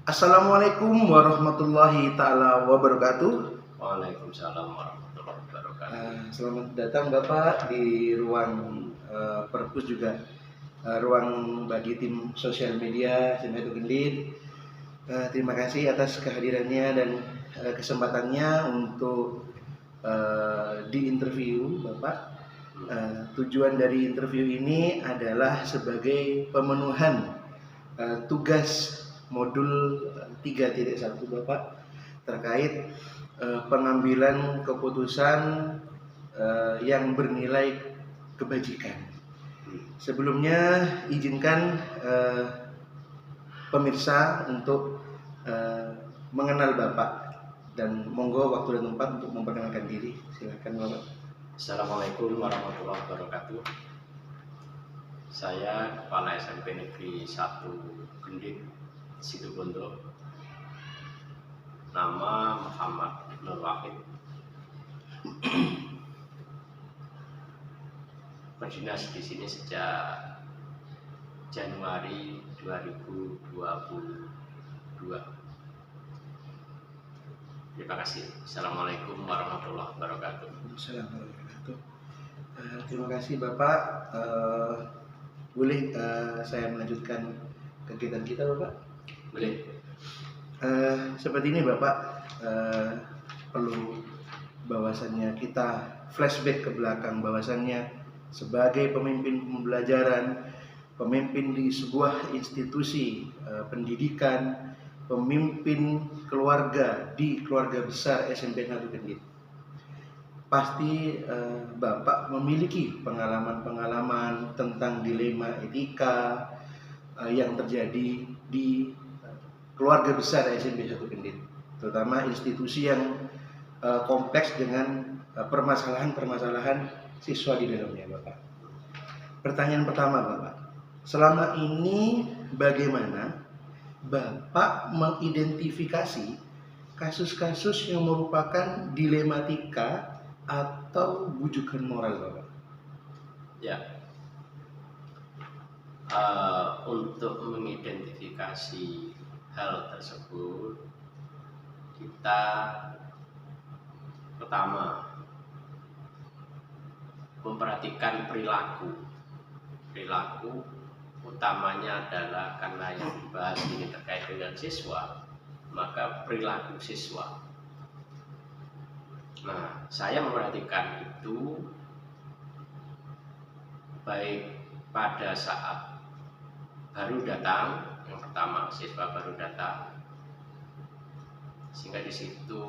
Assalamualaikum warahmatullahi taala wabarakatuh. Waalaikumsalam warahmatullahi wabarakatuh. Selamat datang Bapak di ruang perpus juga ruang bagi tim sosial media Semedo Gendit. Terima kasih atas kehadirannya dan kesempatannya untuk diinterview Bapak. Tujuan dari interview ini adalah sebagai pemenuhan tugas modul 3.1 Bapak terkait pengambilan keputusan yang bernilai kebajikan. Sebelumnya izinkan pemirsa untuk mengenal Bapak dan monggo waktu dan tempat untuk memperkenalkan diri. Silakan Bapak. Assalamualaikum warahmatullahi wabarakatuh. Saya Kepala SMP Negeri 1 Gendit, Situbondo. Nama Muhammad Nur Wahid. Berdinas di sini sejak Januari 2022. Terima kasih. Assalamualaikum warahmatullahi wabarakatuh. Assalamualaikum warahmatullahi wabarakatuh. Terima kasih Bapak. Boleh saya melanjutkan kegiatan kita Bapak? Boleh. Seperti ini Bapak, perlu bahwasannya kita flashback ke belakang, bahwasannya sebagai pemimpin pembelajaran, pemimpin di sebuah institusi pendidikan, pemimpin keluarga di keluarga besar SMP 1 Gendit, pasti Bapak memiliki pengalaman-pengalaman tentang dilema etika yang terjadi di keluarga besar SMP 1 Gendit, terutama institusi yang kompleks dengan permasalahan-permasalahan siswa di dalamnya Bapak. Pertanyaan pertama Bapak, selama ini bagaimana Bapak mengidentifikasi kasus-kasus yang merupakan dilematika atau bujukan moral Bapak? Ya. Untuk mengidentifikasi hal tersebut, kita pertama memperhatikan perilaku utamanya adalah karena yang dibahas ini terkait dengan siswa, maka perilaku siswa. Nah, saya memperhatikan itu baik pada saat baru datang, yang pertama siswa baru datang, sehingga di situ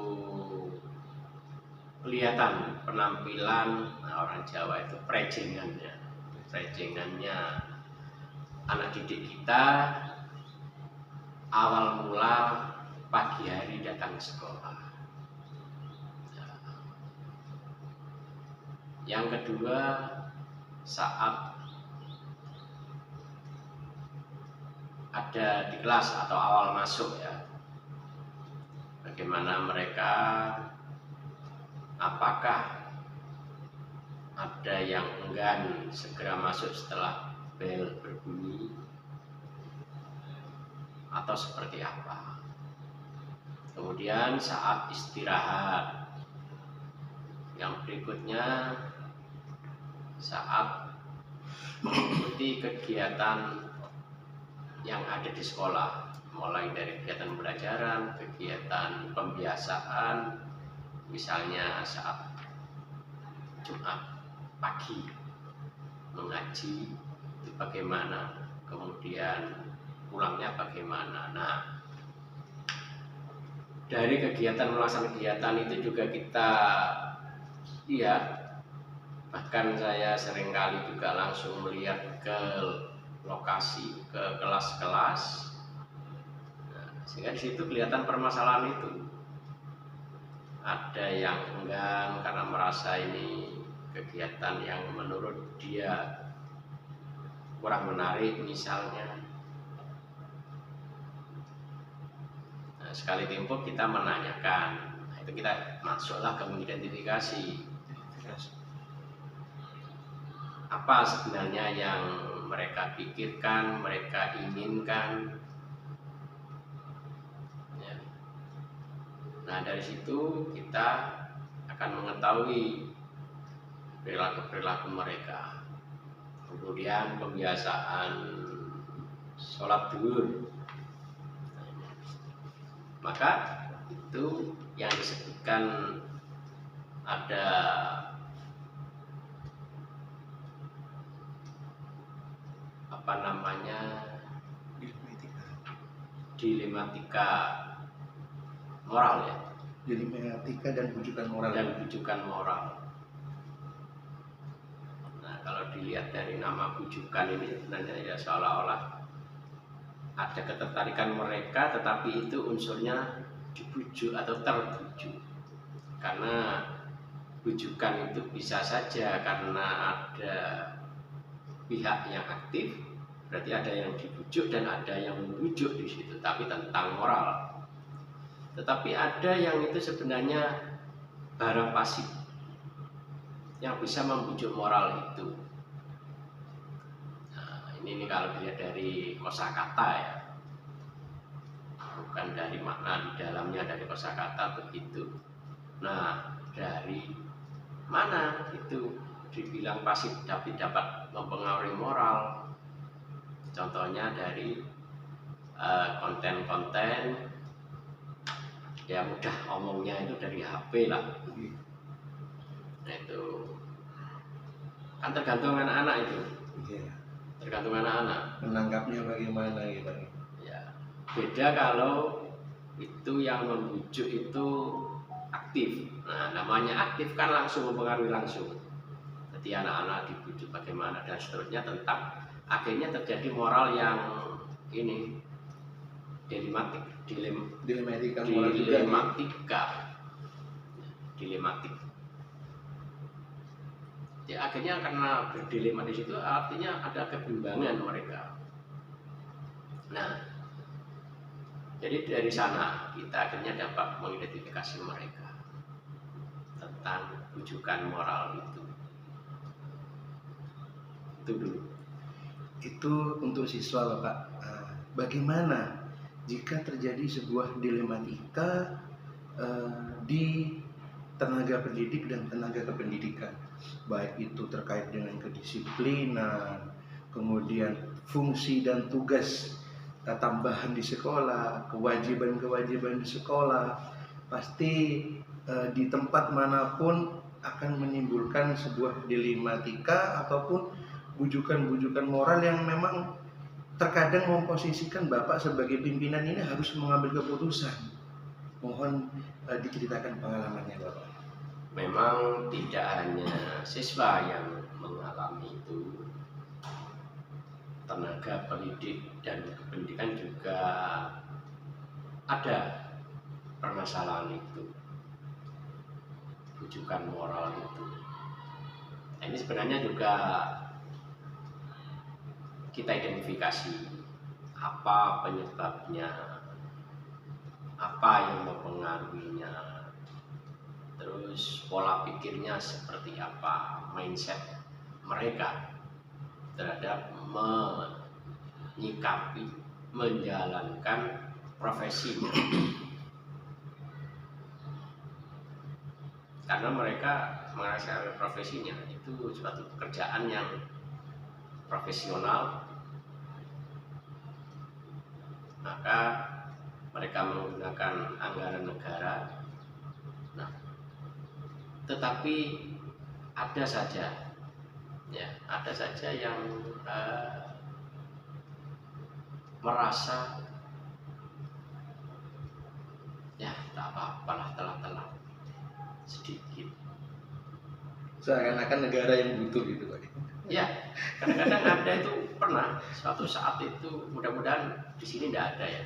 kelihatan penampilan orang Jawa itu prejengannya anak didik kita awal mula pagi hari datang ke sekolah. Yang kedua, saat ada di kelas atau awal masuk ya, bagaimana mereka, apakah ada yang enggan segera masuk setelah bel berbunyi atau seperti apa. Kemudian saat istirahat, yang berikutnya saat mengikuti kegiatan yang ada di sekolah, mulai dari kegiatan pembelajaran, kegiatan pembiasaan, misalnya saat Jumat pagi mengaji itu bagaimana, kemudian pulangnya bagaimana. Nah, dari melaksanakan kegiatan itu juga kita bahkan saya seringkali juga langsung melihat ke lokasi, ke kelas-kelas. Nah, sehingga di situ kelihatan permasalahan itu. Ada yang enggan karena merasa ini kegiatan yang menurut dia kurang menarik misalnya. Nah, sekali tempo kita menanyakan, nah, itu kita masuklah ke mengidentifikasi apa sebenarnya yang mereka pikirkan, mereka inginkan. Nah, dari situ kita akan mengetahui perilaku-perilaku mereka. Kemudian kebiasaan sholat duhur. Maka itu yang disebutkan ada apa namanya, dilematika moral ya. Dilematika dan bujukan moral. Nah, kalau dilihat dari nama bujukan ini sebenarnya ya seolah-olah ada ketertarikan mereka, tetapi itu unsurnya dibujuk atau terbujuk. Karena bujukan itu bisa saja karena ada pihak yang aktif, berarti ada yang dibujuk dan ada yang membujuk di situ, tapi tentang moral. Tetapi ada yang itu sebenarnya barang pasif yang bisa membujuk moral itu. Nah, ini kalau dilihat dari kosakata ya, bukan dari makna di dalamnya, dari kosakata begitu. Nah, dari mana itu dibilang pasif tapi dapat mempengaruhi moral? Contohnya dari konten-konten ya, mudah omongnya itu dari HP lah. Nah, itu kan tergantung anak-anak itu. Tergantung anak-anak menangkapnya bagaimana gitu. Ya, beda kalau itu yang membujuk itu aktif. Nah, namanya aktif kan langsung mempengaruhi langsung. Jadi anak-anak dibujuk bagaimana dan seterusnya, tentang akhirnya terjadi moral yang ini dilematika ya, akhirnya karena berdilema di situ artinya ada kebimbangan mereka. Nah, jadi dari sana kita akhirnya dapat mengidentifikasi mereka tentang bujukan moral itu dulu. Itu untuk siswa Bapak. Bagaimana jika terjadi sebuah dilematika di tenaga pendidik dan tenaga kependidikan, baik itu terkait dengan kedisiplinan, kemudian fungsi dan tugas tambahan di sekolah, kewajiban-kewajiban di sekolah, pasti di tempat manapun akan menimbulkan sebuah dilematika ataupun bujukan-bujukan moral yang memang terkadang memposisikan Bapak sebagai pimpinan ini harus mengambil keputusan. Mohon diceritakan pengalamannya Bapak. Memang tidak hanya siswa yang mengalami itu, tenaga pendidik dan kependidikan juga ada permasalahan itu, bujukan moral itu. Nah, ini sebenarnya juga kita identifikasi apa penyebabnya, apa yang mempengaruhinya, terus pola pikirnya seperti apa, mindset mereka terhadap menyikapi, menjalankan profesinya. Karena mereka merasakan profesinya itu suatu pekerjaan yang profesional, maka mereka menggunakan anggaran negara. Nah, tetapi ada saja yang merasa ya tak apa-apalah, telat sedikit, seakan-akan negara yang butuh gitu Pak. Ya, kadang-kadang ada itu, pernah suatu saat itu, mudah-mudahan di sini tidak ada ya.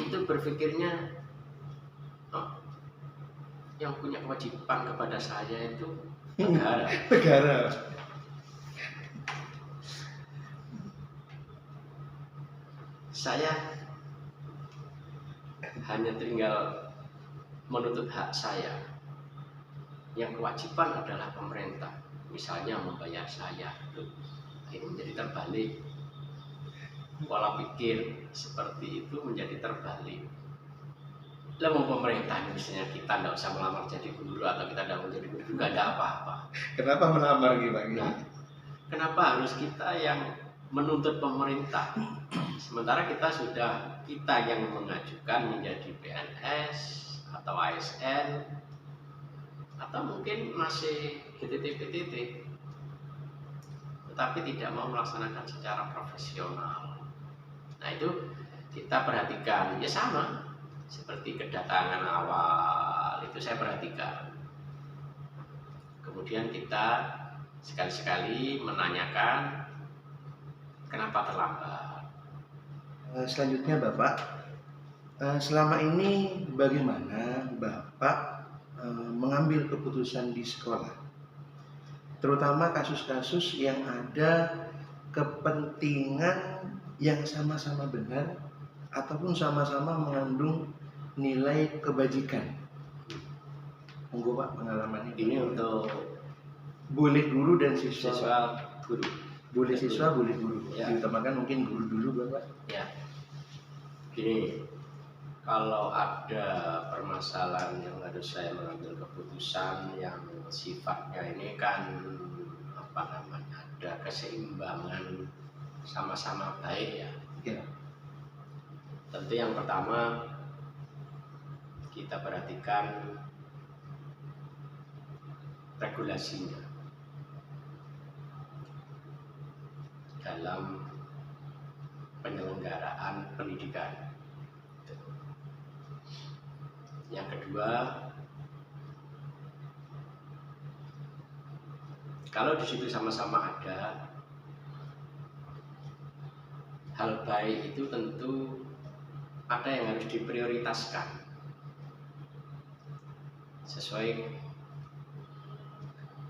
Itu berpikirnya yang punya kewajiban kepada saya itu negara. Saya hanya tinggal menuntut hak saya. Yang kewajiban adalah pemerintah. Misalnya membayar saya, ini menjadi terbalik. Pola pikir seperti itu menjadi terbalik. lah mau pemerintah ini misalnya kita tidak usah melamar jadi guru atau kita tidak mau jadi guru juga ada apa-apa. Kenapa melamar gitu Pak? Nah, kenapa harus kita yang menuntut pemerintah? Sementara kita yang mengajukan menjadi PNS atau ASN atau mungkin masih GTT-PTT, tetapi tidak mau melaksanakan secara profesional. Nah itu kita perhatikan, ya sama seperti kedatangan awal itu saya perhatikan. Kemudian kita sekali-sekali menanyakan kenapa terlambat. Selanjutnya Bapak, selama ini bagaimana Bapak mengambil keputusan di sekolah, terutama kasus-kasus yang ada kepentingan yang sama-sama benar ataupun sama-sama mengandung nilai kebajikan? Monggo Pak, pengalaman Ini untuk boleh guru dan siswa. siswa guru. Boleh siswa, boleh guru. Ya. Diutamakan mungkin guru dulu Bapak. Ya, gini, kalau ada permasalahan yang harus saya mengambil keputusan yang sifatnya ini kan apa namanya, ada keseimbangan sama-sama baik ya. Ya. Tentu yang pertama kita perhatikan regulasinya dalam penyelenggaraan pendidikan. Yang kedua, kalau di situ sama-sama ada hal baik, itu tentu ada yang harus diprioritaskan sesuai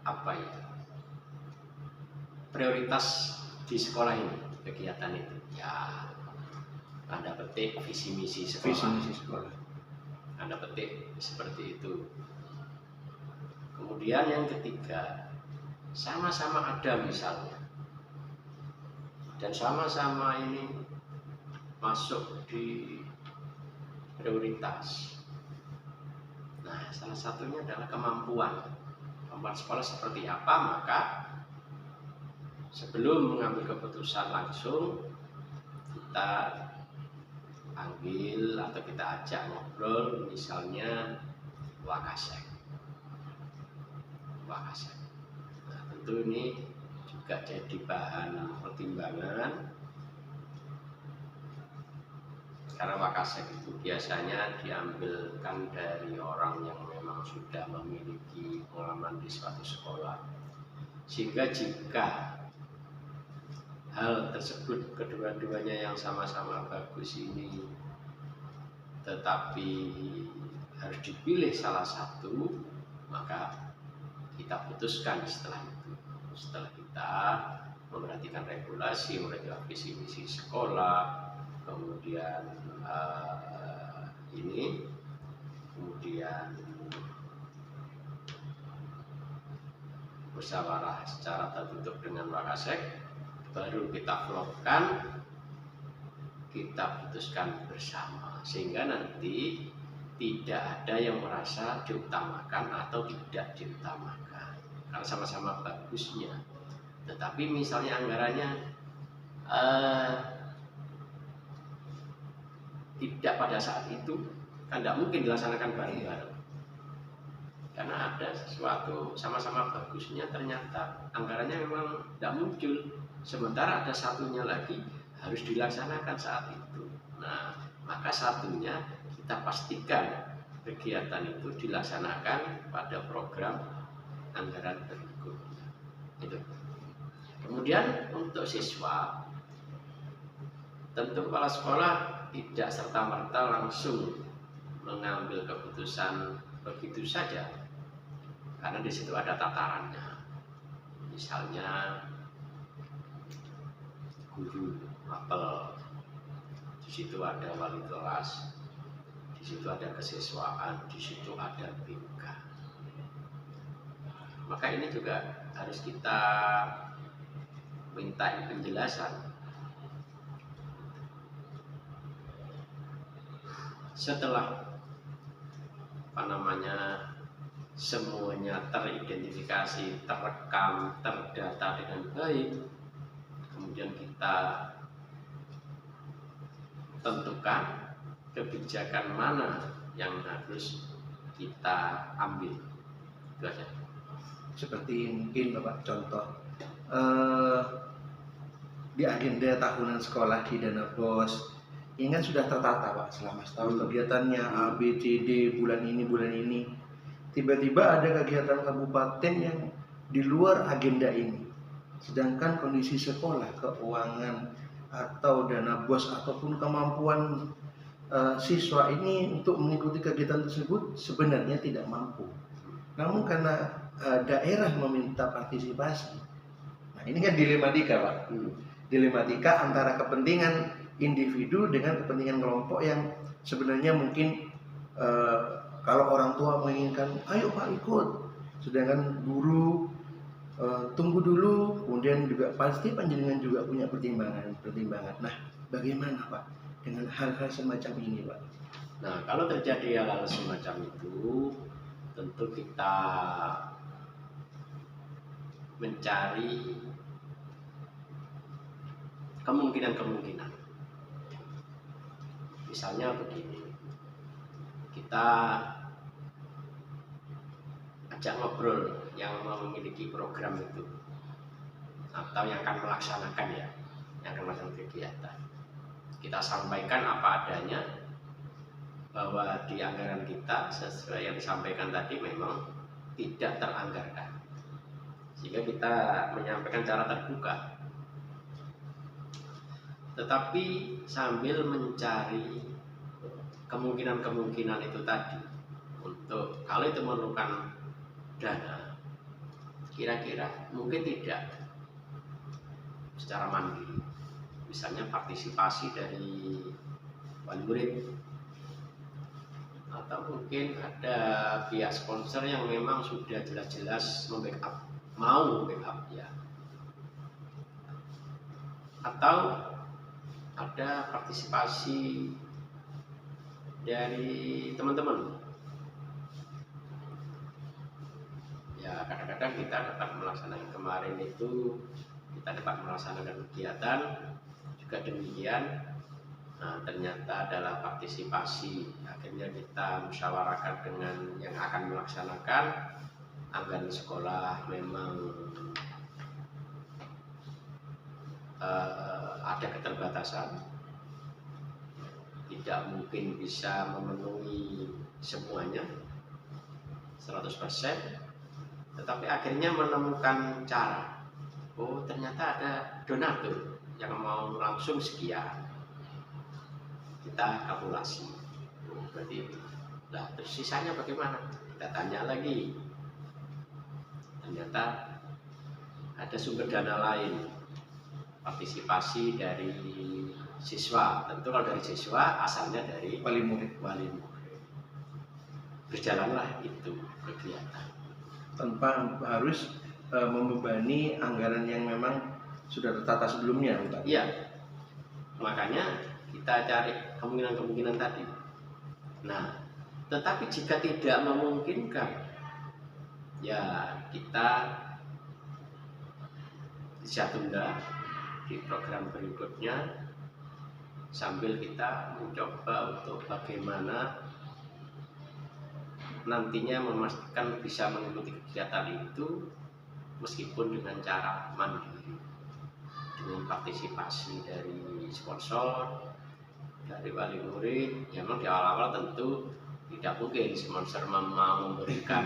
apa ya, prioritas di sekolah ini, kegiatan itu ya, tanda petik visi misi sekolah. Visi misi sekolah. Tanda petik seperti itu. Kemudian yang ketiga, sama-sama ada misalnya, dan sama-sama ini masuk di prioritas. Nah, salah satunya adalah kemampuan sekolah seperti apa. Maka sebelum mengambil keputusan langsung kita panggil atau kita ajak ngobrol, misalnya Wakasek. Nah, tentu ini juga jadi bahan pertimbangan, karena Wakasek itu biasanya diambilkan dari orang yang memang sudah memiliki pengalaman di suatu sekolah, sehingga jika hal tersebut kedua-duanya yang sama-sama bagus ini tetapi harus dipilih salah satu, maka kita putuskan setelah itu. Setelah kita memperhatikan regulasi, memperhatikan visi misi sekolah, kemudian kemudian musyawarah secara tertutup dengan Wakasek, baru kita vlogkan, kita putuskan bersama, sehingga nanti tidak ada yang merasa diutamakan atau tidak diutamakan, karena sama-sama bagusnya. Tetapi misalnya anggarannya tidak pada saat itu, kan tidak mungkin dilaksanakan bareng-bareng, karena ada sesuatu sama-sama bagusnya, ternyata anggarannya memang tidak muncul, sementara ada satunya lagi harus dilaksanakan saat itu. Nah, maka satunya kita pastikan kegiatan itu dilaksanakan pada program anggaran berikutnya. Itu. Kemudian untuk siswa, tentu kepala sekolah tidak serta-merta langsung mengambil keputusan begitu saja, karena di situ ada tatarannya. Misalnya guru apel, di situ ada wali kelas, di situ ada kesiswaan, di situ ada BK. Maka ini juga harus kita minta penjelasan. Setelah semuanya teridentifikasi, terekam, terdata dengan baik, kemudian kita tentukan kebijakan mana yang harus kita ambil. Itu aja. Seperti mungkin Bapak contoh di agenda tahunan sekolah di Dana Bos ini kan sudah tertata Pak selama setahun kegiatannya A, B, C, D, bulan ini. Tiba-tiba ada kegiatan kabupaten yang di luar agenda ini. Sedangkan kondisi sekolah, keuangan, atau dana bos ataupun kemampuan siswa ini untuk mengikuti kegiatan tersebut sebenarnya tidak mampu. Namun karena daerah meminta partisipasi, nah ini kan dilematika Pak. Dilematika antara kepentingan individu dengan kepentingan kelompok yang sebenarnya mungkin kalau orang tua menginginkan, ayo Pak ikut, sedangkan guru tunggu dulu, kemudian juga pasti panjenengan juga punya pertimbangan. Nah, bagaimana Pak dengan hal-hal semacam ini Pak? Nah, kalau terjadi hal-hal semacam itu, tentu kita mencari kemungkinan. Misalnya begini, kita ajak ngobrol yang memiliki program itu atau yang akan melaksanakan kegiatan. Kita sampaikan apa adanya bahwa di anggaran kita sesuai yang disampaikan tadi memang tidak teranggarkan, sehingga kita menyampaikan secara terbuka. Tetapi sambil mencari kemungkinan itu tadi, untuk kalau itu memerlukan dana, kira-kira mungkin tidak secara mandiri, misalnya partisipasi dari wali murid, atau mungkin ada pihak sponsor yang memang sudah jelas-jelas mau membackup ya, atau ada partisipasi dari teman-teman. Ya, kadang-kadang kita dapat melaksanakan kemarin itu, kita dapat melaksanakan kegiatan juga demikian. Nah, ternyata adalah partisipasi. Akhirnya kita musyawarahkan dengan yang akan melaksanakan anggaran sekolah memang ada keterbatasan, tidak mungkin bisa memenuhi semuanya 100%, tetapi akhirnya menemukan cara. Oh, ternyata ada donatur yang mau langsung sekian, kita kalkulasi. Oh, berarti lah, terus sisanya bagaimana? Kita tanya lagi, ternyata ada sumber dana lain, partisipasi dari siswa. Tentu kalau dari siswa asalnya dari wali murid. Berjalanlah itu kegiatan tanpa harus membebani anggaran yang memang sudah tertata sebelumnya. Iya, makanya kita cari kemungkinan tadi. Nah, tetapi jika tidak memungkinkan, ya kita bisa tunda di program berikutnya, sambil kita mencoba untuk bagaimana nantinya memastikan bisa mengikuti kegiatan itu meskipun dengan cara mandiri, dengan partisipasi dari sponsor, dari wali murid. Ya, memang di awal-awal tentu tidak mungkin sponsor mau memberikan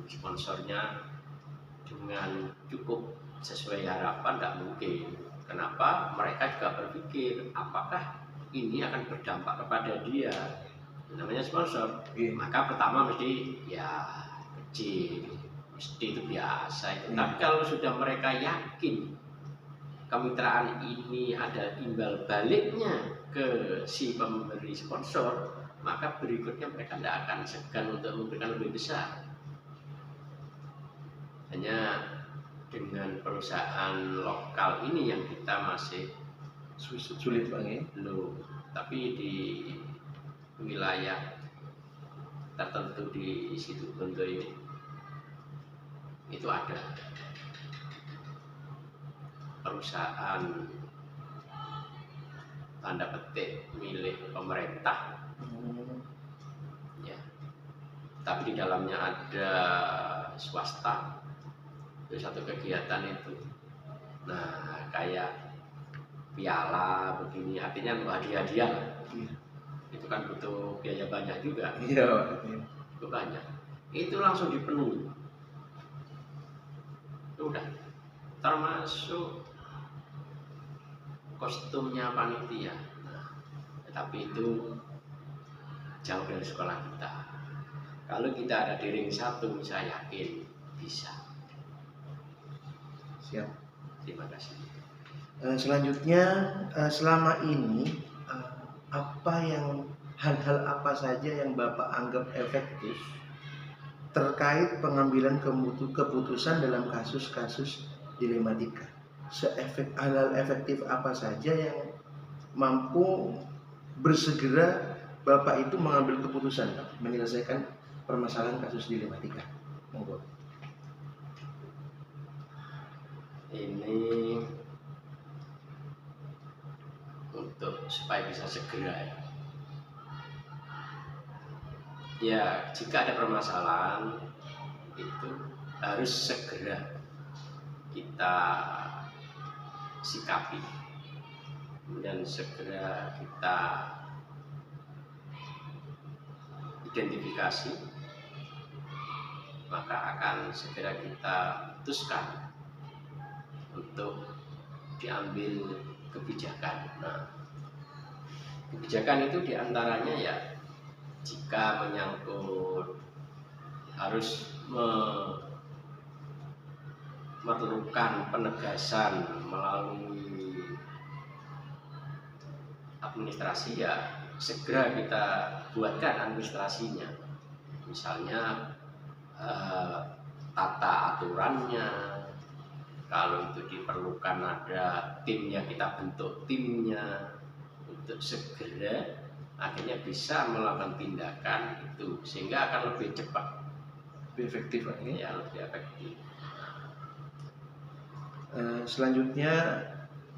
sponsornya dengan cukup sesuai harapan, tidak mungkin. Kenapa? Mereka juga berpikir apakah ini akan berdampak kepada dia, namanya sponsor. Maka pertama mesti ya kecil, mesti itu biasa itu. Tapi kalau sudah mereka yakin kemitraan ini ada imbal baliknya ke si pemberi sponsor, maka berikutnya mereka tidak akan segan untuk memberikan lebih besar. Hanya dengan perusahaan lokal ini yang kita masih sulit Bang ya. Tapi di wilayah tertentu di situ Bondo ini itu ada perusahaan tanda petik milik pemerintah ya, tapi di dalamnya ada swasta itu satu kegiatan itu. Nah kayak piala begini, artinya hadiah-hadiah itu kan butuh biaya banyak juga. Iya. Itu banyak, itu langsung dipenuhi udah, termasuk kostumnya panitia. Nah, tapi itu jauh dari sekolah kita. Kalau kita ada di ring 1, saya yakin bisa. Siap. Terima kasih. Selanjutnya, selama ini hal-hal apa saja yang Bapak anggap efektif terkait pengambilan keputusan dalam kasus-kasus dilematika? Hal-hal efektif apa saja yang mampu bersegera Bapak itu mengambil keputusan menyelesaikan permasalahan kasus dilematika? Monggo. Ini untuk supaya bisa segera ya, jika ada permasalahan itu harus segera kita sikapi, kemudian segera kita identifikasi, maka akan segera kita putuskan untuk diambil kebijakan. Nah, kebijakan itu diantaranya ya jika menyangkut harus memerlukan penegasan melalui administrasi, ya segera kita buatkan administrasinya, misalnya tata aturannya. Kalau itu diperlukan ada timnya, kita bentuk timnya untuk segera akhirnya bisa melakukan tindakan itu, sehingga akan lebih cepat, lebih efektif lagi. Ya, lebih efektif. Selanjutnya,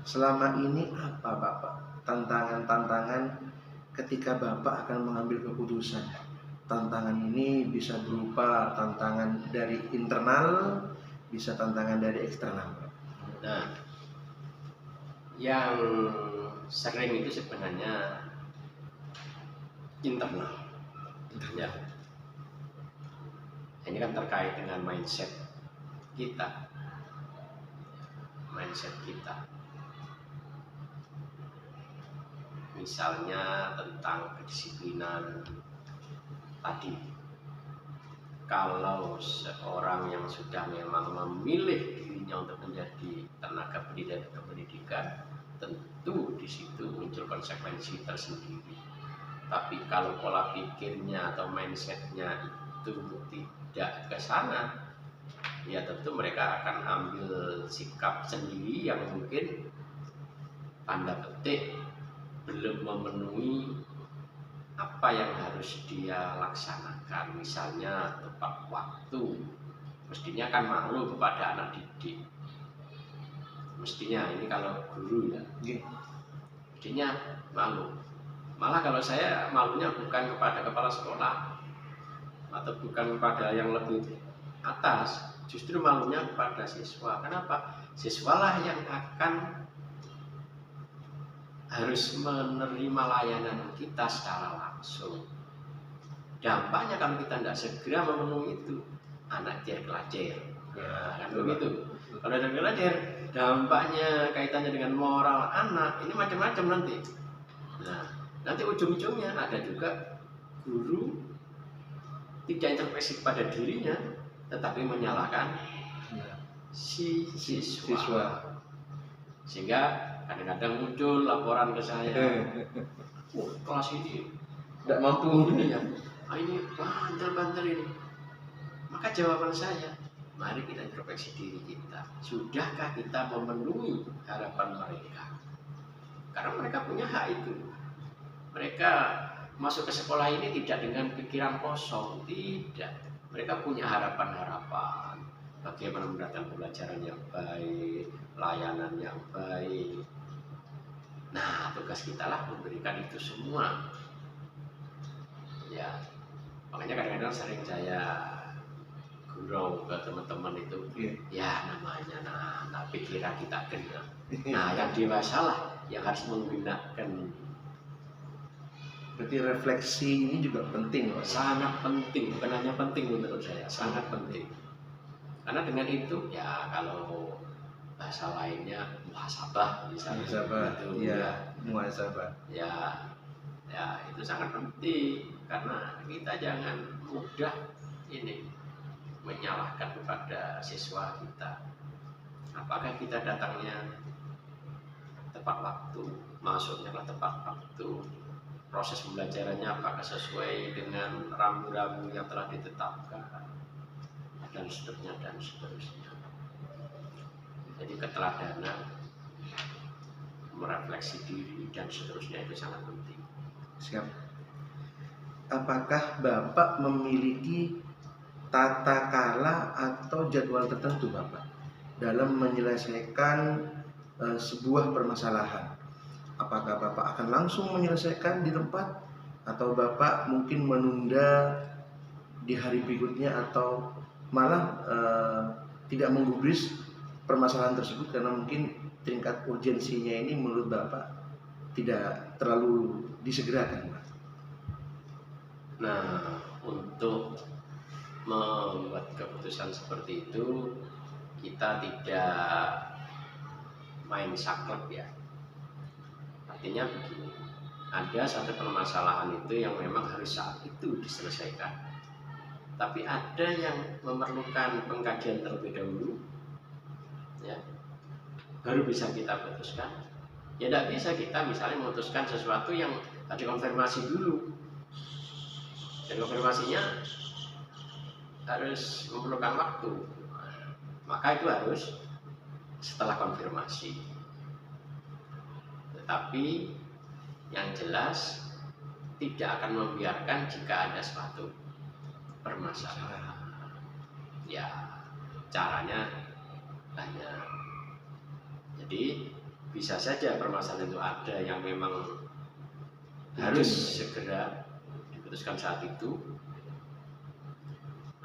selama ini apa Bapak tantangan-tantangan ketika Bapak akan mengambil keputusan? Tantangan ini bisa berupa tantangan dari internal, bisa tantangan dari eksternal. Nah, yang sering itu sebenarnya internal. Ya. Ini kan terkait dengan mindset kita. Misalnya tentang kedisiplinan tadi. Kalau seorang yang sudah memang memilih dirinya untuk menjadi tenaga pendidikan, tentu di situ muncul konsekuensi tersendiri. Tapi kalau pola pikirnya atau mindsetnya itu tidak ke sana, ya tentu mereka akan ambil sikap sendiri yang mungkin tanda petik belum memenuhi apa yang harus dia laksanakan. Misalnya tepat waktu, mestinya kan malu kepada anak didik, mestinya ini kalau guru ya, mestinya malu. Malah kalau saya malunya bukan kepada kepala sekolah atau bukan kepada yang lebih atas, justru malunya kepada siswa. Kenapa? Siswalah yang akan harus menerima layanan kita secara langsung. Dampaknya kalau kita tidak segera memenuhi itu, anak jer-kelajer. Nah, kan begitu. Kalau ada jer-kelajer, dampaknya kaitannya dengan moral anak ini macam-macam nanti. Nah, nanti ujung-ujungnya ada juga guru tidak introspeksi pada dirinya, tetapi menyalahkan si siswa. Sehingga kadang-kadang muncul laporan ke saya, kelas ini tidak mampu ini ya, ini bantal ini. Maka jawaban saya, mari kita introspeksi diri kita. Sudahkah kita memenuhi harapan mereka? Karena mereka punya hak itu. Mereka masuk ke sekolah ini tidak dengan pikiran kosong, tidak. Mereka punya harapan-harapan, bagaimana mendatangkan pelajaran yang baik, layanan yang baik. Nah, tugas kita lah memberikan itu semua. Ya, makanya kadang-kadang sering saya gurau ke teman-teman itu, ya namanya nah pikiran kita kena. Nah, yang dewasa lah yang harus menggunakan. Berarti refleksi ini juga penting, Pak. Sangat penting, bukan hanya penting menurut saya, sangat penting. Karena dengan itu ya kalau bahasa lainnya muhasabah misalnya, itu ya muhasabah. Ya itu sangat penting karena kita jangan mudah ini menyalahkan kepada siswa kita. Apakah kita datangnya tepat waktu, masuknya tepat waktu, proses pembelajarannya apakah sesuai dengan rambu-rambu yang telah ditetapkan, dan seterusnya dan seterusnya. Jadi keteladanan, merefleksi diri dan seterusnya itu sangat penting. Siap. Apakah Bapak memiliki tata kala atau jadwal tertentu Bapak dalam menyelesaikan sebuah permasalahan? Apakah Bapak akan langsung menyelesaikan di tempat atau Bapak mungkin menunda di hari berikutnya atau malah tidak menggubris permasalahan tersebut karena mungkin tingkat urgensinya ini menurut Bapak tidak terlalu disegerakan, Pak? Nah, untuk membuat keputusan seperti itu kita tidak main saklek ya. Artinya begini, ada satu permasalahan itu yang memang harus saat itu diselesaikan, tapi ada yang memerlukan pengkajian terlebih dahulu, ya, baru bisa kita putuskan. Ya tidak bisa kita misalnya memutuskan sesuatu yang ada konfirmasi dulu, dan konfirmasinya harus memerlukan waktu, maka itu harus setelah konfirmasi. Tetapi yang jelas tidak akan membiarkan jika ada suatu permasalahan. Ya, caranya banyak. Jadi bisa saja permasalahan itu ada yang memang harus segera diputuskan saat itu,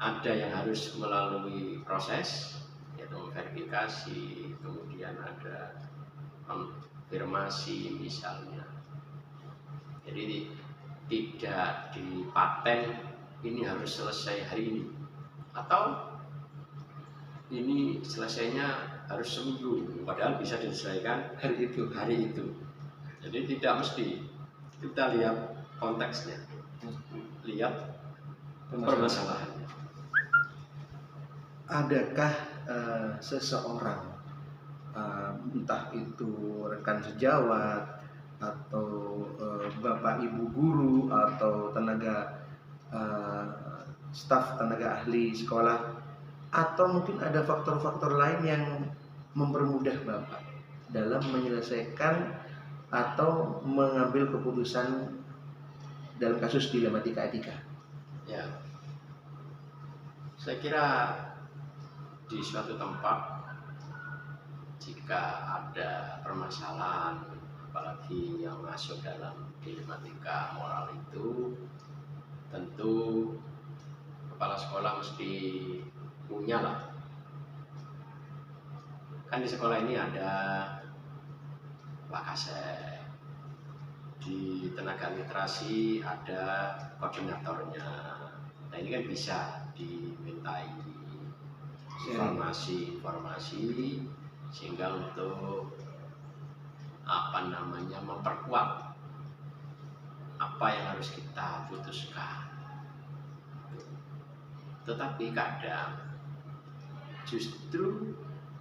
ada yang harus melalui proses yaitu verifikasi, kemudian ada konfirmasi misalnya. Jadi tidak dipaten ini harus selesai hari ini atau ini selesainya harus seminggu, padahal bisa diselesaikan hari itu. Jadi tidak mesti, kita lihat konteksnya, lihat permasalahannya. Adakah seseorang, entah itu rekan sejawat atau bapak ibu guru atau tenaga staf tenaga ahli sekolah, atau mungkin ada faktor-faktor lain yang mempermudah Bapak dalam menyelesaikan atau mengambil keputusan dalam kasus dilematika etika? Ya, saya kira di suatu tempat jika ada permasalahan, apalagi yang masuk dalam dilematika moral itu, tentu kepala sekolah mesti punya lah. Kan di sekolah ini ada Wakasek, di tenaga literasi ada koordinatornya. Nah ini kan bisa dimintai informasi sehingga untuk memperkuat apa yang harus kita putuskan. Tetapi kadang justru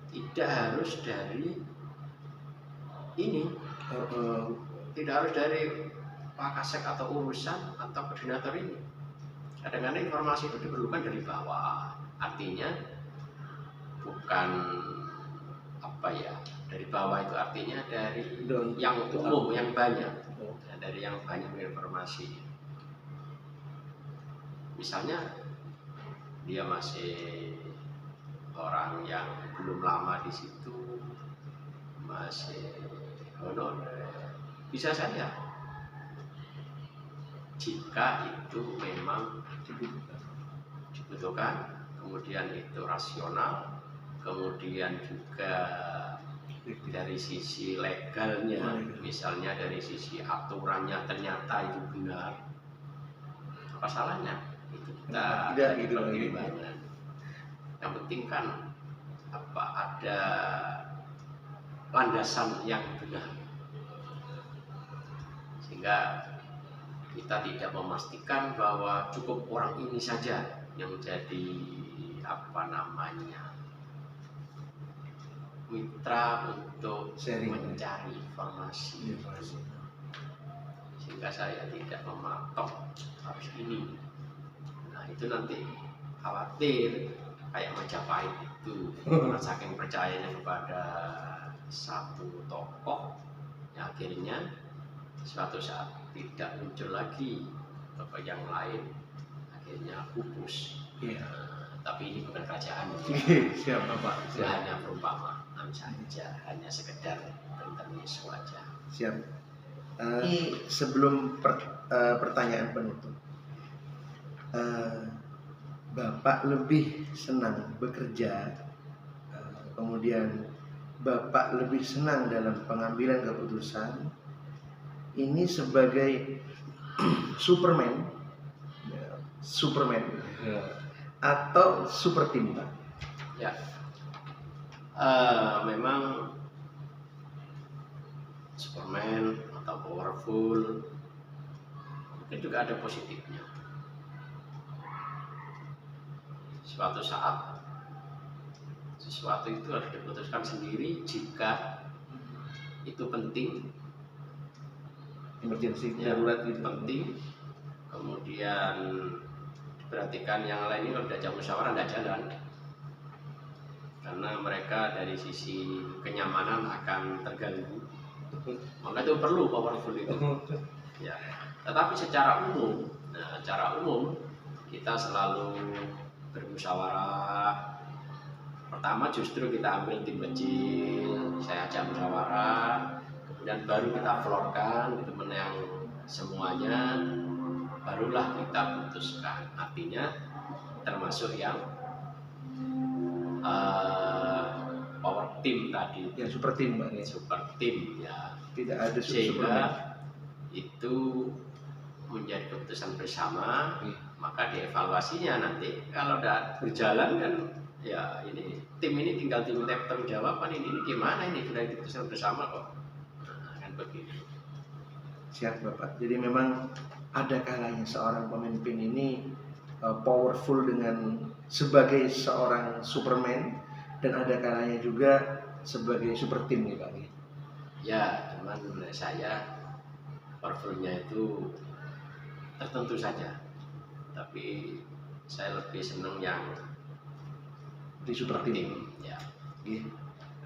tidak harus dari ini, tidak harus dari Wakasek atau urusan atau koordinator ini. Kadang-kadang informasi itu diperlukan dari bawah, artinya bukan dari bawah itu artinya dari yang umum, yang banyak, dari yang banyak informasi. misalnya dia masih orang yang belum lama di situ, masih honorer, bisa saja jika itu memang dibutuhkan, kemudian itu rasional, kemudian juga dari sisi legalnya, misalnya dari sisi aturannya ternyata itu benar, apa salahnya? Itu kita Tidak, jadi gitu lagi. pertimbangan. Yang penting kan apa, ada landasan yang benar, sehingga kita tidak memastikan bahwa cukup orang ini saja yang jadi apa namanya mitra untuk Sharing. mencari informasi, sehingga saya tidak mematok harus ini. Nah itu nanti khawatir kayak Majapahit itu, karena saking percayanya kepada satu tokoh, ya akhirnya suatu saat tidak muncul lagi tokoh yang lain, akhirnya pupus. Iya. Tapi ini bukan kerajaan, Siap Bapak. itu hanya perumpamaan saja, hanya sekedar intermezzo aja. Siap. Ini sebelum pertanyaan penutup, Bapak lebih senang bekerja, kemudian Bapak lebih senang dalam pengambilan keputusan ini sebagai Superman, atau super tim, Pak? Ya, memang Superman atau powerful, mungkin juga ada positifnya. Suatu saat sesuatu itu harus diputuskan sendiri jika itu penting, Emergency, ya, darurat gitu. penting. Kemudian diperhatikan yang lain, ini kalau diajak musyawarah tidak jalan, karena mereka dari sisi kenyamanan akan terganggu. Maka itu perlu powerful itu. Ya. Tetapi secara umum, kita selalu bermusyawarah. Pertama justru kita ambil tim kecil, saya ajak musyawarah, kemudian baru kita florkan ke teman yang semuanya, barulah kita putuskan. Artinya termasuk yang power team tadi, Ya super tim, Pak. super team ya. Tidak ada Sehingga Superman. itu menjadi keputusan bersama, maka dievaluasinya nanti kalau udah berjalan kan, ya ini tim ini tinggal diminta pertanggungjawaban, ini gimana, ini sudah keputusan bersama kok, nah, kan begitu. Siap Bapak. Jadi memang ada kalanya seorang pemimpin ini powerful dengan sebagai seorang Superman, dan ada kalanya juga sebagai super tim nih Pak. Ya, cuman menurut saya powerfulnya itu tertentu saja, tapi saya lebih senang yang Di super tim. ya.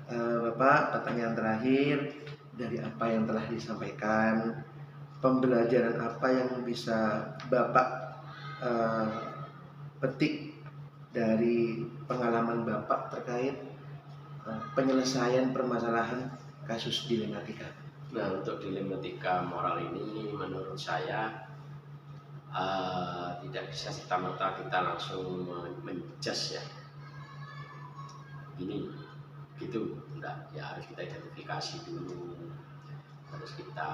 Bapak, pertanyaan terakhir, dari apa yang telah disampaikan, pembelajaran apa yang bisa Bapak petik dari pengalaman Bapak terkait penyelesaian permasalahan kasus dilematika? Nah, untuk dilematika moral ini menurut saya tidak bisa serta-merta kita langsung menjudge ya, ini gitu, enggak, ya harus kita identifikasi dulu, harus kita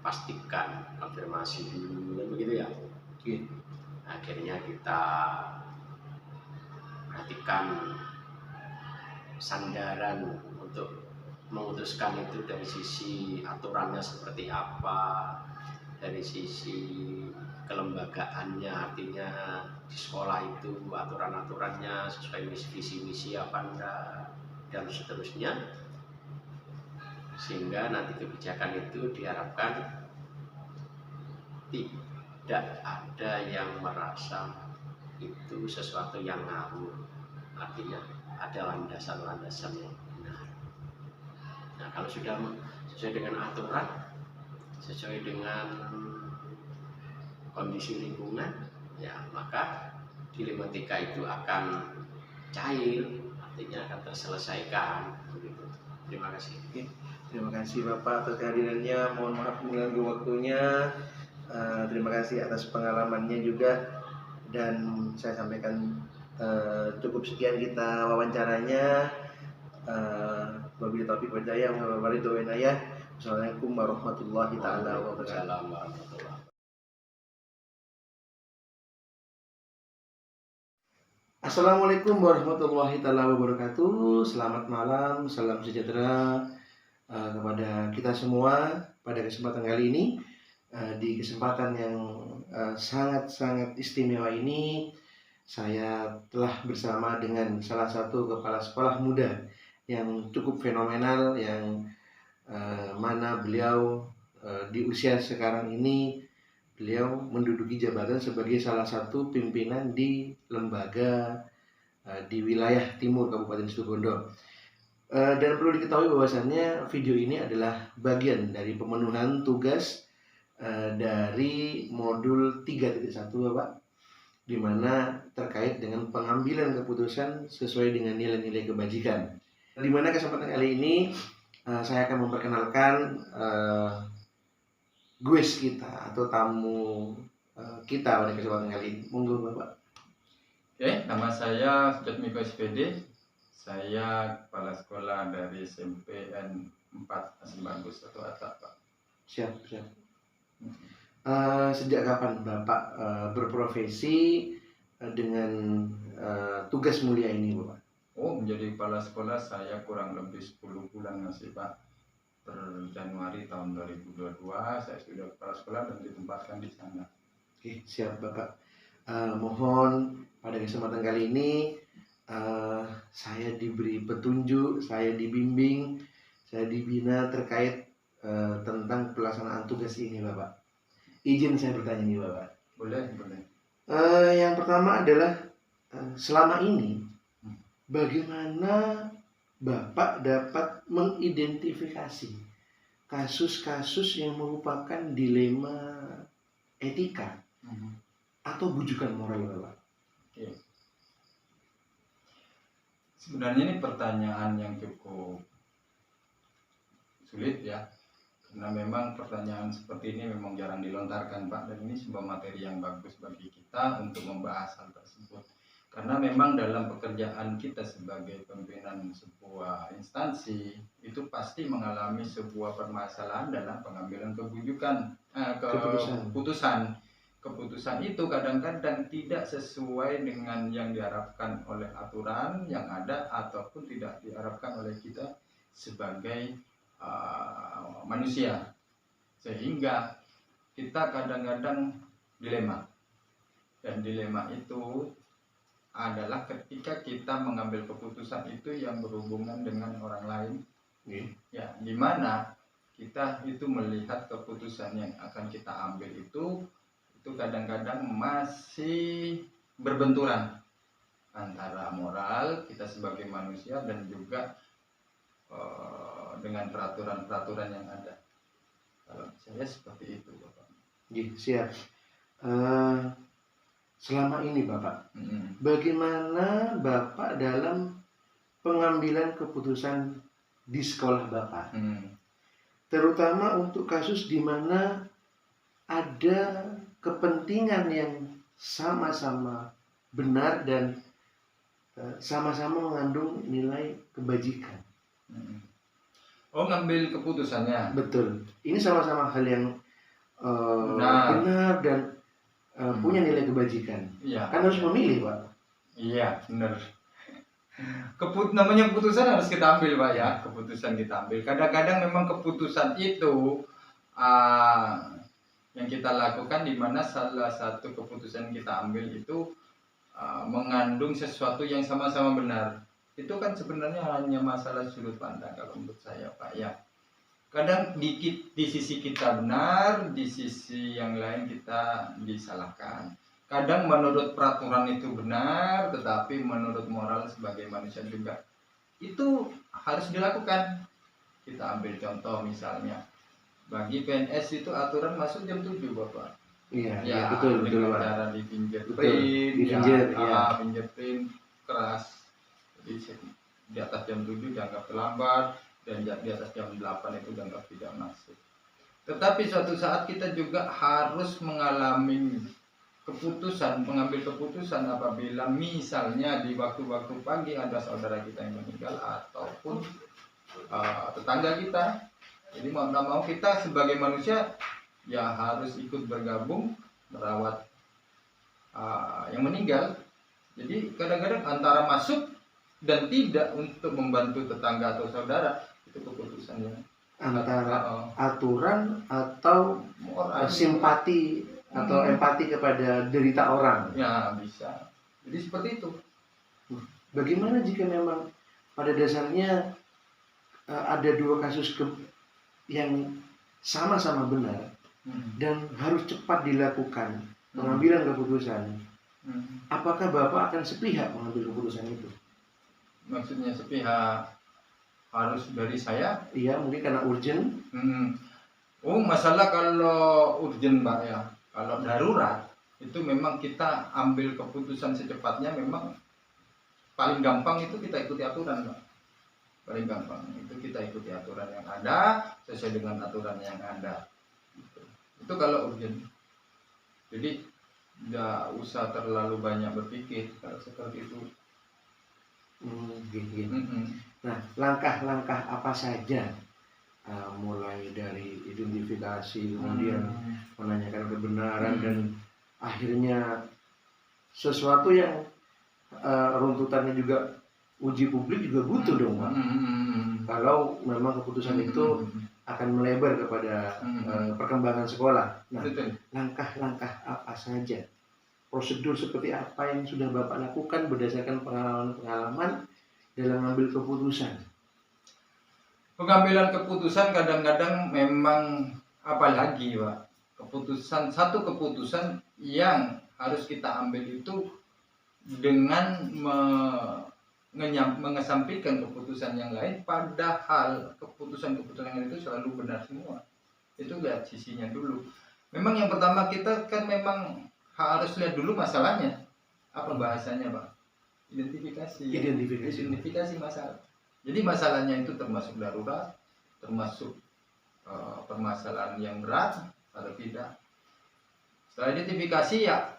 pastikan, konfirmasi dulu, dan begitu ya. Akhirnya kita perhatikan sandaran untuk memutuskan itu dari sisi aturannya seperti apa, dari sisi kelembagaannya, artinya di sekolah itu aturan-aturannya sesuai visi misi apa enggak, dan seterusnya, sehingga nanti kebijakan itu diharapkan tidak ada yang merasa itu sesuatu yang ngawur, artinya ada landasan-landasan yang benar. Nah, kalau sudah sesuai dengan aturan, sesuai dengan kondisi lingkungan, ya maka dilematika itu akan cair, artinya akan terselesaikan begitu. Terima kasih. Terima kasih Bapak atas kehadirannya. Mohon maaf mengganggu waktunya. Terima kasih atas pengalamannya juga. Dan saya sampaikan cukup sekian kita wawancaranya. Wabillahi taufiq wal hidayah. Wassalamualaikum warahmatullahi taala wabarakatuh. Waalaikumsalam. Assalamualaikum warahmatullahi taala wabarakatuh. Selamat malam, salam sejahtera kepada kita semua pada kesempatan kali ini. Di kesempatan yang sangat-sangat istimewa ini, saya telah bersama dengan salah satu kepala sekolah muda yang cukup fenomenal, yang mana beliau di usia sekarang ini beliau menduduki jabatan sebagai salah satu pimpinan di lembaga di wilayah timur Kabupaten Situbondo. Dan perlu diketahui bahwasannya video ini adalah bagian dari pemenuhan tugas dari modul 3.1 Bapak, di mana terkait dengan pengambilan keputusan sesuai dengan nilai-nilai kebajikan. Di mana kesempatan kali ini saya akan memperkenalkan guest kita atau tamu kita pada kesempatan kali ini. Monggo Bapak. Oke, nama saya Sujatmiko SPD. Saya kepala sekolah dari SMP N4 Asim Bagus atau ATA, Pak. Siap. Sejak kapan Bapak berprofesi dengan tugas mulia ini, Bapak? Oh, menjadi kepala sekolah saya kurang lebih 10 bulan masih, Pak. Per Januari tahun 2022 saya sudah kepala sekolah dan ditempatkan di sana. Oke, siap Bapak. Mohon pada kesempatan kali ini saya diberi petunjuk, saya dibimbing, saya dibina terkait tentang pelaksanaan tugas ini, Bapak. Izin saya bertanya nih, Bapak. Boleh. Yang pertama adalah selama ini bagaimana Bapak dapat mengidentifikasi kasus-kasus yang merupakan dilema etika atau bujukan moral, Bapak? Oke. Sebenarnya ini pertanyaan yang cukup sulit ya, karena memang pertanyaan seperti ini memang jarang dilontarkan, Pak, dan ini sebuah materi yang bagus bagi kita untuk membahas hal tersebut. Karena memang dalam pekerjaan kita sebagai pimpinan sebuah instansi itu pasti mengalami sebuah permasalahan dalam pengambilan keputusan itu kadang-kadang tidak sesuai dengan yang diharapkan oleh aturan yang ada ataupun tidak diharapkan oleh kita sebagai manusia, sehingga kita kadang-kadang dilema, dan dilema itu adalah ketika kita mengambil keputusan itu yang berhubungan dengan orang lain, ya, dimana kita itu melihat keputusan yang akan kita ambil itu kadang-kadang masih berbenturan antara moral kita sebagai manusia dan juga dengan peraturan-peraturan yang ada. Kalau saya seperti itu, Bapak. Siap. Selama ini Bapak, bagaimana Bapak dalam pengambilan keputusan di sekolah Bapak? Terutama untuk kasus di mana ada kepentingan yang sama-sama benar dan sama-sama mengandung nilai kebajikan. Oh, ngambil keputusannya. Betul. Ini sama-sama hal yang benar dan punya nilai kebajikan. Iya. Kan harus memilih, Pak. Iya, benar. Namanya keputusan harus kita ambil, Pak, ya. Keputusan kita ambil. Kadang-kadang memang keputusan itu yang kita lakukan, di mana salah satu keputusan yang kita ambil itu mengandung sesuatu yang sama-sama benar. Itu kan sebenarnya hanya masalah sudut pandang kalau menurut saya, Pak, ya. Kadang di sisi kita benar, di sisi yang lain kita disalahkan. Kadang menurut peraturan itu benar, tetapi menurut moral sebagai manusia juga itu harus dilakukan. Kita ambil contoh misalnya, bagi PNS itu aturan masuk jam 7, Bapak. Iya, Ya, betul dengan Pak. cara di fingerprint, Betul, di finger, ya. fingerprint keras. Jadi di atas jam 7 dianggap terlambat, dan di atas jam 8 itu dianggap tidak masuk. Tetapi suatu saat kita juga harus mengalami mengambil keputusan apabila misalnya di waktu-waktu pagi ada saudara kita yang meninggal ataupun tetangga kita. Jadi mau nggak mau kita sebagai manusia ya harus ikut bergabung merawat yang meninggal. Jadi kadang-kadang antara masuk dan tidak untuk membantu tetangga atau saudara itu keputusannya Antara aturan atau simpati atau empati kepada derita orang. Ya bisa. Jadi seperti itu. Bagaimana jika memang pada dasarnya ada dua kasus yang sama-sama benar dan harus cepat dilakukan pengambilan keputusan? Apakah Bapak akan sepihak mengambil keputusan itu? Maksudnya sepihak harus dari saya? Iya, mungkin karena urgent. Oh, masalah kalau urgent Pak ya. Kalau darurat itu memang kita ambil keputusan secepatnya, memang paling gampang itu kita ikuti aturan Pak. Paling gampang itu kita ikuti aturan yang ada, sesuai dengan aturan yang ada. Itu kalau urgent. Jadi tidak usah terlalu banyak berpikir kalau seperti itu. Nah, langkah-langkah apa saja, mulai dari identifikasi, kemudian menanyakan kebenaran, dan akhirnya sesuatu yang runtutannya juga uji publik juga butuh dong Pak. Kalau memang keputusan itu akan melebar kepada perkembangan sekolah. Nah, langkah-langkah apa saja, prosedur seperti apa yang sudah Bapak lakukan berdasarkan pengalaman-pengalaman dalam mengambil keputusan? Pengambilan keputusan kadang-kadang memang, apalagi Pak, satu keputusan yang harus kita ambil itu dengan mengesampingkan keputusan yang lain, padahal keputusan-keputusan yang itu selalu benar semua. Itu lihat sisinya dulu. Memang yang pertama kita kan memang harus lihat dulu masalahnya. Apa bahasanya Pak? Identifikasi masalah. Jadi masalahnya itu termasuk darurat, termasuk permasalahan yang berat atau tidak. Setelah identifikasi ya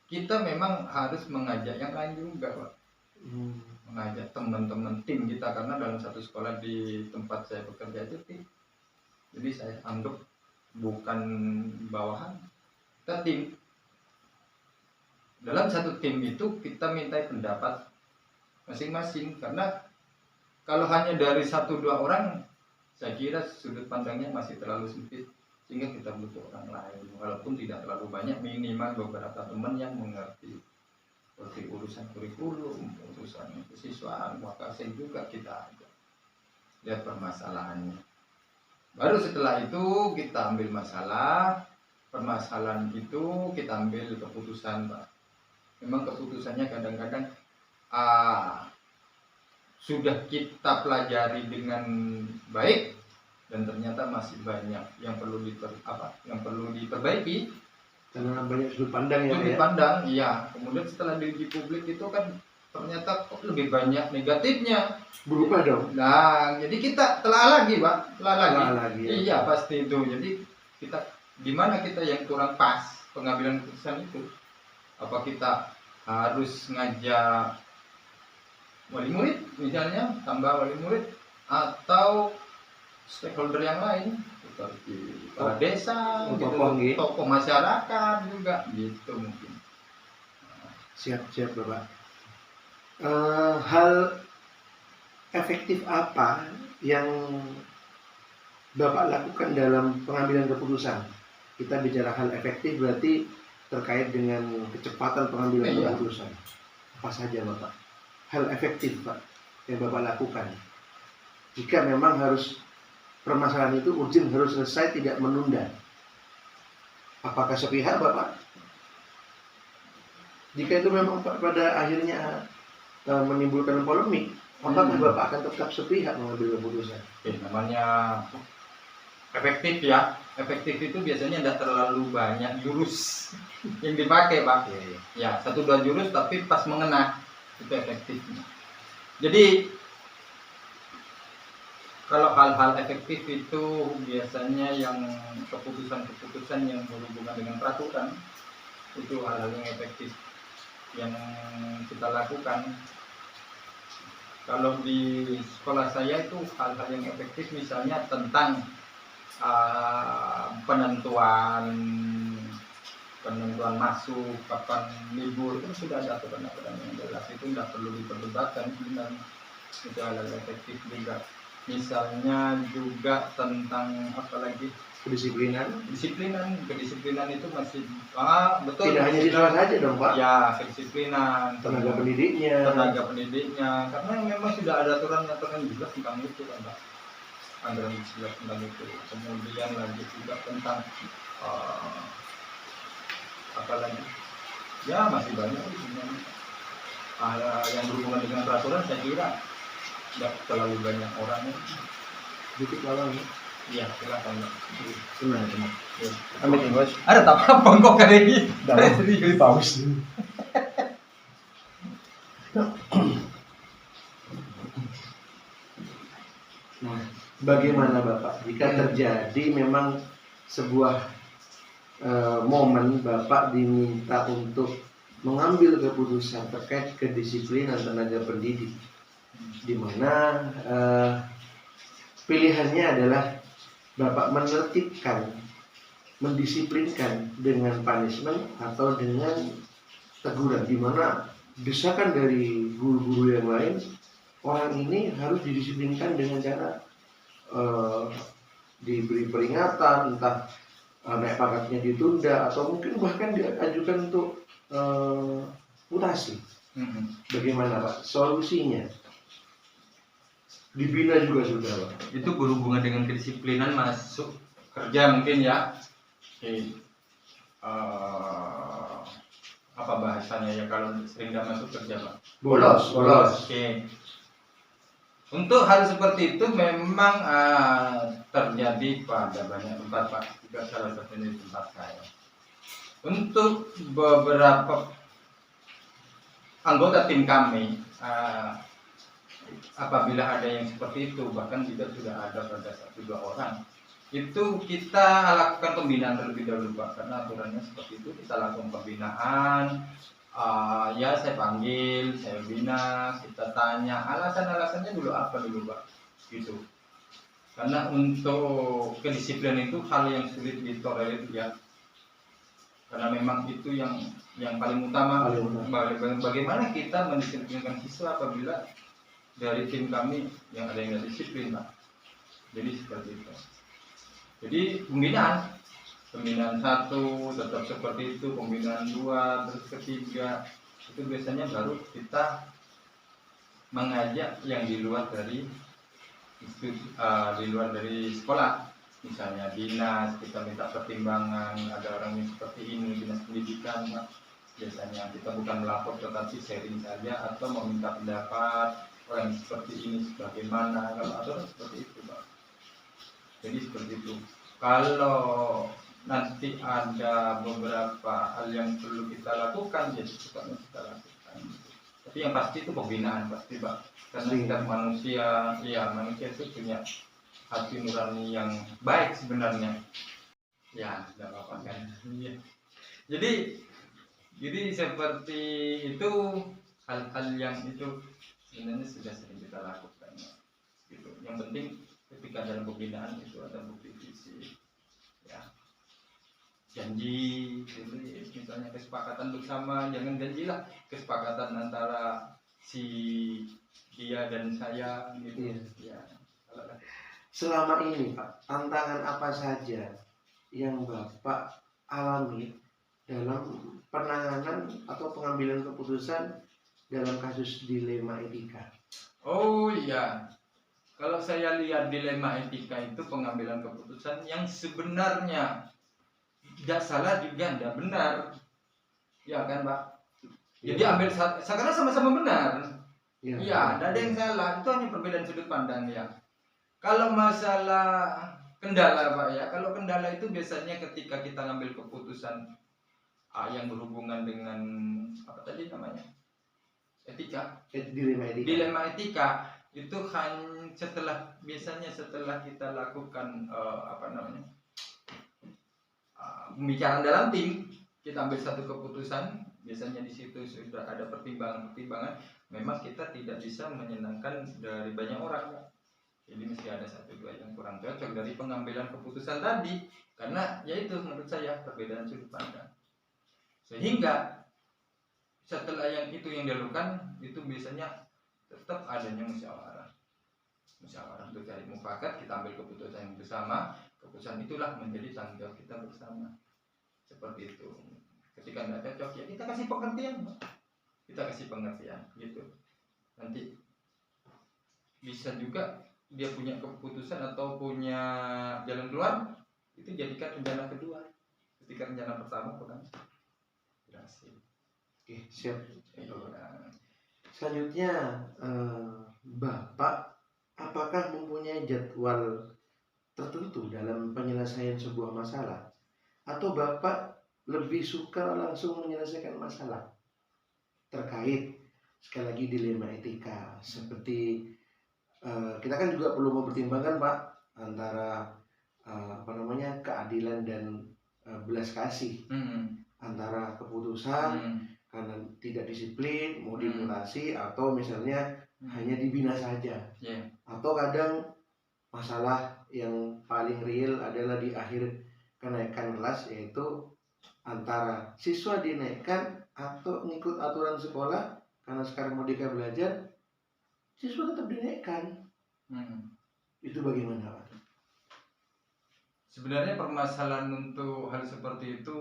kita memang harus mengajak yang lain juga Pak. Mengajak teman-teman tim kita, karena dalam satu sekolah di tempat saya bekerja itu tim. Jadi saya anggap bukan bawahan, kita tim. Dalam satu tim itu kita mintai pendapat masing-masing, karena kalau hanya dari 1-2 orang saya kira sudut pandangnya masih terlalu sempit, sehingga kita butuh orang lain, walaupun tidak terlalu banyak, minimal beberapa teman yang mengerti seperti urusan kurikulum, urusan kesiswaan, maka juga kita lihat permasalahannya. Baru setelah itu kita ambil permasalahan itu kita ambil keputusan Pak. Memang keputusannya kadang-kadang sudah kita pelajari dengan baik dan ternyata masih banyak yang perlu diperbaiki. Karena banyak sudut pandang ya. Sudut pandang, iya. Kemudian setelah diuji publik itu kan ternyata kok lebih banyak negatifnya. Berubah dong. Nah, jadi kita telah lagi Pak, Telah lagi. Ya. Iya pasti itu. Jadi kita di mana kita yang kurang pas pengambilan keputusan itu? Apa kita harus ngajak wali murid misalnya, tambah wali murid, atau stakeholder yang lain seperti kepala desa, tokoh masyarakat juga gitu mungkin. Siap Bapak. Hal efektif apa yang Bapak lakukan dalam pengambilan keputusan? Kita bicara hal efektif berarti terkait dengan kecepatan pengambilan keputusan. Apa saja Bapak? Hal efektif Pak yang Bapak lakukan jika memang harus permasalahan itu urgent, harus selesai, tidak menunda. Apakah sepihak Bapak? Jika itu memang pada akhirnya menimbulkan polemik, apakah Bapak akan tetap sepihak mengambil keputusan? Namanya efektif ya. Efektif itu biasanya tidak terlalu banyak jurus yang dipakai, Pak. Ya, 1-2 jurus tapi pas mengena itu efektifnya. Jadi kalau hal-hal efektif itu biasanya yang keputusan-keputusan yang berhubungan dengan peraturan, itu hal-hal yang efektif yang kita lakukan. Kalau di sekolah saya itu hal-hal yang efektif misalnya tentang penentuan masuk, kapan libur, kan sudah ada aturan-aturan yang jelas, itu tidak perlu diperdebatkan sebenarnya. Itu hal-hal efektif juga. Misalnya juga tentang apa lagi, kedisiplinan itu masih betul. Tidak hanya di sekolah saja dong, Pak. Ya, kedisiplinan, tenaga pendidiknya, karena memang sudah ada aturan-aturan juga tentang itu kan, Pak. Anggaran jelas tentang itu. Kemudian lagi juga tentang apa lagi? Ya, masih banyak sebenarnya. Yang berhubungan dengan peraturan saya kira tidak terlalu banyak orangnya. Dikit lawan. Iya, silakan. Gimana? Ya. Amit ya, Bos. Ada apa kok kali ini? Serius. Paus. Nah, bagaimana Bapak jika terjadi memang sebuah momen Bapak diminta untuk mengambil keputusan terkait kedisiplinan tenaga pendidik, di mana pilihannya adalah Bapak menertibkan, mendisiplinkan dengan punishment atau dengan teguran, di mana desakan dari guru-guru yang lain, orang ini harus didisiplinkan dengan cara diberi peringatan, entah naik pangkatnya ditunda atau mungkin bahkan diajukan untuk mutasi. Bagaimana Pak solusinya? Dibina juga sudah, Pak. Itu berhubungan dengan kedisiplinan masuk kerja mungkin ya. Apa bahasanya ya kalau sering tidak masuk kerja, Pak? Bolos. Oke. Untuk hal seperti itu memang terjadi pada banyak tempat, Pak. Juga salah satunya di tempat saya. Untuk beberapa anggota tim kami, apabila ada yang seperti itu, bahkan juga sudah ada pada 1-2 orang, itu kita lakukan pembinaan terlebih dahulu, Pak, karena aturannya seperti itu. Kita lakukan pembinaan, ya saya panggil, saya bina, kita tanya alasan-alasannya dulu apa dulu, Pak, gitu. Karena untuk kedisiplinan itu hal yang sulit ditolerir ya, karena memang itu yang paling utama. Bagaimana kita mendisiplinkan siswa apabila dari tim kami yang ada yang disiplin, Pak. Jadi seperti itu. Jadi pembinaan 1 tetap seperti itu, pembinaan 2, terus ketiga itu biasanya baru kita mengajak yang di luar dari sekolah, misalnya dinas, kita minta pertimbangan, ada orang yang seperti ini, dinas pendidikan, Pak. Biasanya kita bukan melapor tetapi sharing saja atau meminta pendapat orang seperti ini bagaimana, kalau aturan seperti itu, Pak. Jadi seperti itu. Kalau nanti ada beberapa hal yang perlu kita lakukan, ya cepatnya kita lakukan. Tapi yang pasti itu pembinaan pasti, Pak. Karena kita manusia itu punya hati nurani yang baik sebenarnya. Ya, tidak apa-apa kan. Jadi seperti itu, hal-hal yang itu sebenarnya sudah sering kita lakukan, gitu. Yang penting ketika dalam pembinaan itu ada bukti fisik, ya, janji, gitu. Misalnya kesepakatan bersama, jangan janjilah kesepakatan antara si dia dan saya, gitu. Ya. Selama ini Pak, tantangan apa saja yang Bapak alami dalam penanganan atau pengambilan keputusan dalam kasus dilema etika? Oh iya, kalau saya lihat dilema etika itu pengambilan keputusan yang sebenarnya tidak salah juga tidak benar, ya kan, Pak? Jadi ambil karena sama-sama benar, ya, tidak ada yang salah, itu hanya perbedaan sudut pandang ya. Kalau masalah Kendala Pak ya, kalau kendala itu biasanya ketika kita ngambil keputusan yang berhubungan dengan apa tadi namanya, etika, dilema etika itu biasanya setelah kita lakukan pembicaraan dalam tim, kita ambil satu keputusan, biasanya di situ sudah ada pertimbangan-pertimbangan. Memang kita tidak bisa menyenangkan dari banyak orang, Pak. Jadi mesti ada 1-2 yang kurang cocok dari pengambilan keputusan tadi, karena yaitu menurut saya perbedaan sudut pandang. Sehingga setelah yang dilakukan itu biasanya tetap adanya musyawarah untuk cari mufakat, kita ambil keputusan yang bersama. Keputusan itulah menjadi tanggung jawab kita bersama. Seperti itu. Ketika tidak cocok ya kita kasih pengertian, gitu. Nanti bisa juga dia punya keputusan atau punya jalan keluar, itu jadikan rencana kedua ketika rencana pertama kurang berhasil. Oke, siap. Selanjutnya, Bapak apakah mempunyai jadwal tertentu dalam penyelesaian sebuah masalah, atau Bapak lebih suka langsung menyelesaikan masalah terkait sekali lagi dilema etika? Seperti kita kan juga perlu mempertimbangkan Pak antara keadilan dan belas kasih, antara keputusan karena tidak disiplin mau dimutasi atau misalnya hanya dibina saja, atau kadang masalah yang paling real adalah di akhir kenaikan kelas, yaitu antara siswa dinaikkan atau ngikut aturan sekolah karena sekarang Merdeka Belajar, siswa tetap dinaikkan. Itu bagaimana Pak? Sebenarnya permasalahan untuk hal seperti itu,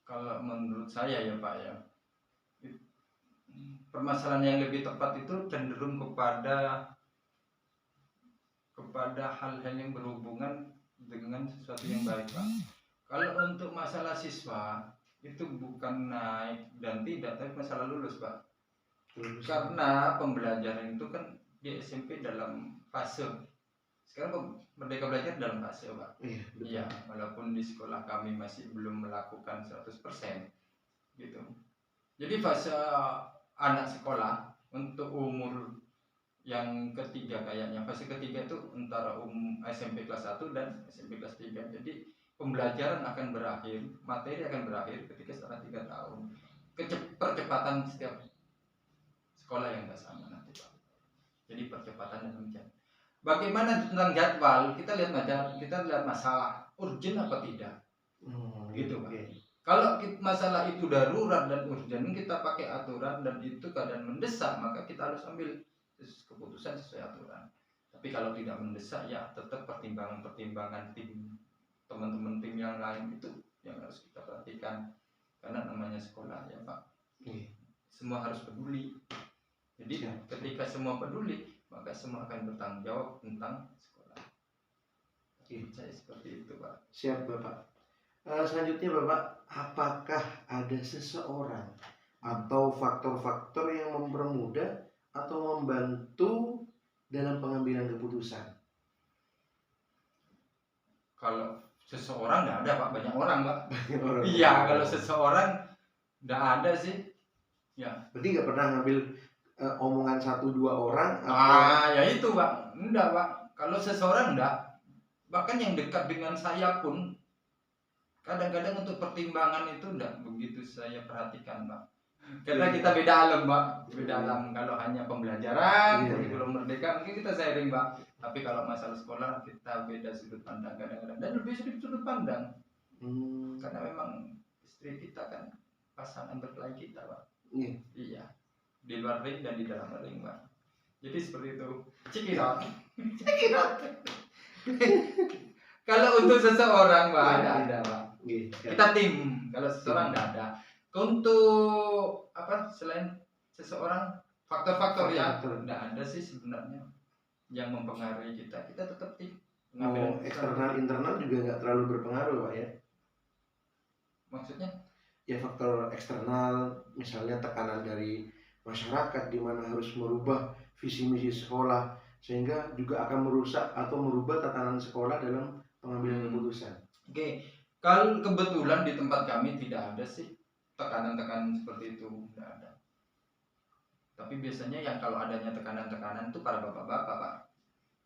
kalau menurut saya ya Pak ya, permasalahan yang lebih tepat itu cenderung kepada hal-hal yang berhubungan dengan sesuatu yang baik Pak. Kalau untuk masalah siswa itu bukan naik dan tidak, tapi masalah lulus Pak. Karena pembelajaran itu kan di SMP dalam fase, sekarang Merdeka Belajar dalam fase Pak. Iya, walaupun di sekolah kami masih belum melakukan 100% gitu. Jadi fase anak sekolah untuk umur yang ketiga, kayaknya fase ketiga itu antara SMP kelas 1 dan SMP kelas 3. Jadi pembelajaran akan berakhir, materi akan berakhir ketika setelah 3 tahun. Percepatan setiap sekolah yang tidak sama nanti Pak. Jadi percepatan demikian. Bagaimana tentang jadwal? Kita lihat masalah urgent apa tidak, gitu Pak. Kalau masalah itu darurat dan urgent, kita pakai aturan, dan itu keadaan mendesak, maka kita harus ambil keputusan sesuai aturan. Tapi kalau tidak mendesak, ya tetap pertimbangan tim, teman-teman tim yang lain itu yang harus kita perhatikan, karena namanya sekolah ya Pak. Semua harus peduli. Jadi ketika semua peduli, maka semua akan bertanggung jawab tentang sekolah. Saya seperti itu Pak. Siap Bapak. Selanjutnya Bapak, apakah ada seseorang atau faktor-faktor yang mempermudah atau membantu dalam pengambilan keputusan? Kalau seseorang nggak ada Pak, banyak orang Pak. Iya, kalau seseorang nggak ada sih. Ya. Berarti nggak pernah ngambil omongan 1-2 orang? Ya itu Pak, enggak Pak. Kalau seseorang enggak, bahkan yang dekat dengan saya pun kadang-kadang untuk pertimbangan itu enggak begitu saya perhatikan Pak. Karena kita beda alam Pak, beda alam. Kalau hanya pembelajaran, kurikulum merdeka mungkin kita sharing Pak. Tapi kalau masalah sekolah kita beda sudut pandang kadang-kadang, dan lebih sulit sudut pandang. Karena memang istri kita kan pasangan berkelahi kita Pak. Iya. Di luar ring dan di dalam ring Pak. Jadi seperti itu. Cekirot. Kalau untuk seseorang Pak ada Pak. Kita tim. Kalau seseorang tidak ada. Untuk selain seseorang, faktor-faktor ya tidak ada sih sebenarnya yang mempengaruhi kita. Kita tetap tim. Eksternal internal juga nggak terlalu berpengaruh Pak ya? Maksudnya? Ya faktor eksternal, misalnya tekanan dari masyarakat di mana harus merubah visi misi sekolah sehingga juga akan merusak atau merubah tatanan sekolah dalam pengambilan keputusan. Oke, kalau kebetulan di tempat kami tidak ada sih tekanan-tekanan seperti itu, tidak ada. Tapi biasanya yang kalau adanya tekanan-tekanan itu para bapak-bapak, Pak.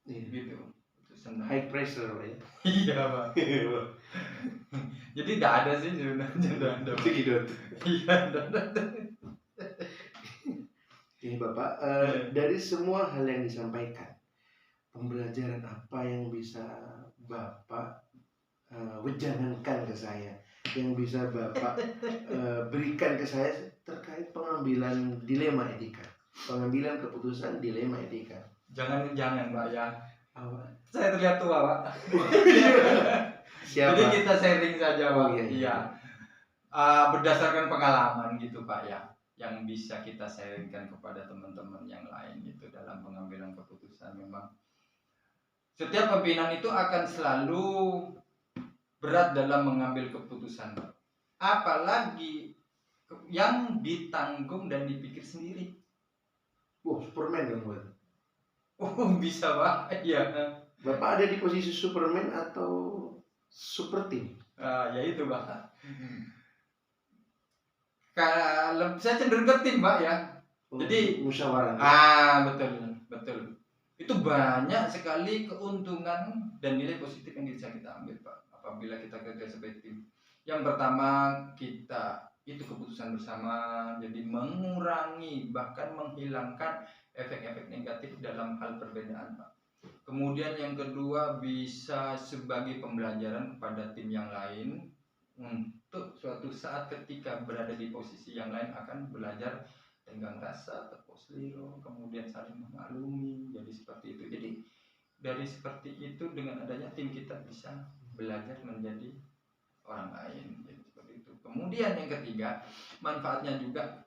Iya. Gitu. Itu senang. High pressure, Pak ya. Iya, Pak. Jadi tidak ada sih sebenarnya, tidak ada. Cekidot. Iya, tidak ada. Oke Bapak, dari semua hal yang disampaikan, pembelajaran apa yang bisa Bapak wejangankan ke saya, yang bisa Bapak berikan ke saya terkait pengambilan dilema etika, pengambilan keputusan dilema etika? Jangan Pak ya. Apa? Saya terlihat tua, Pak. Siapa? Jadi kita sharing saja, Pak. Oh, iya. Iya. Berdasarkan pengalaman gitu, Pak ya, yang bisa kita sharingkan kepada teman-teman yang lain itu dalam pengambilan keputusan. Memang setiap pimpinan itu akan selalu berat dalam mengambil keputusan, Pak. Apalagi yang ditanggung dan dipikir sendiri. Wow, Superman dong buat. Oh, bisa, Pak. Iya. Bapak ada di posisi Superman atau super team? Ya itu, Pak. Kalau saya cenderung ke tim, Pak ya. Jadi musyawarah. Betul. Itu banyak sekali keuntungan dan nilai positif yang bisa kita ambil, Pak, apabila kita kerja sebagai tim. Yang pertama, kita itu keputusan bersama, jadi mengurangi bahkan menghilangkan efek-efek negatif dalam hal perbedaan, Pak. Kemudian yang kedua, bisa sebagai pembelajaran kepada tim yang lain untuk suatu saat ketika berada di posisi yang lain akan belajar tenggang rasa, tepos liro, kemudian saling memaklumi, jadi seperti itu. Jadi dari seperti itu dengan adanya tim kita bisa belajar menjadi orang lain, jadi seperti itu. Kemudian yang ketiga, manfaatnya juga